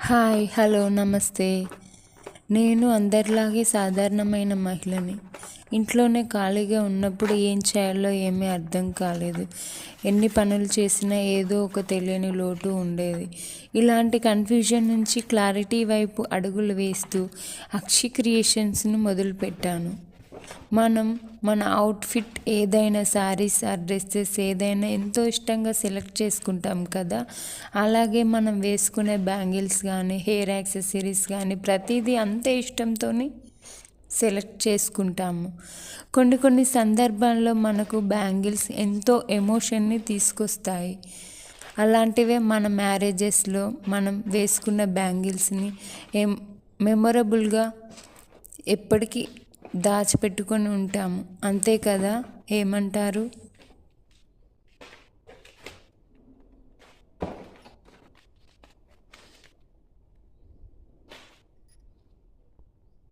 Hi hello నమస్తే. నేను అందరిలాగే సాధారణమైన మహిళని. ఇంట్లోనే ఖాళీగా ఉన్నప్పుడు ఏం చేయాలో ఏమీ అర్థం కాలేదు. ఎన్ని పనులు చేసినా ఏదో ఒక తెలియని లోటు ఉండేది. ఇలాంటి కన్ఫ్యూజన్ నుంచి క్లారిటీ వైపు అడుగులు వేస్తూ అక్షి క్రియేషన్స్ను మొదలుపెట్టాను. మన అవుట్ఫిట్ ఏదైనా శారీస్ ఆర్ డ్రెస్సెస్ ఏదైనా ఎంతో ఇష్టంగా సెలెక్ట్ చేసుకుంటాం కదా. అలాగే మనం వేసుకునే బ్యాంగిల్స్ కానీ హెయిర్ యాక్సెసరీస్ కానీ ప్రతిదీ అంతే ఇష్టంతో సెలెక్ట్ చేసుకుంటాము. కొన్ని సందర్భాల్లో మనకు బ్యాంగిల్స్ ఎంతో ఎమోషన్ని తీసుకొస్తాయి. అలాంటివే మన మ్యారేజెస్లో మనం వేసుకున్న బ్యాంగిల్స్ని మెమొరబుల్గా ఎప్పటికీ దాచిపెట్టుకొని ఉంటాము. అంతే కదా, ఏమంటారు?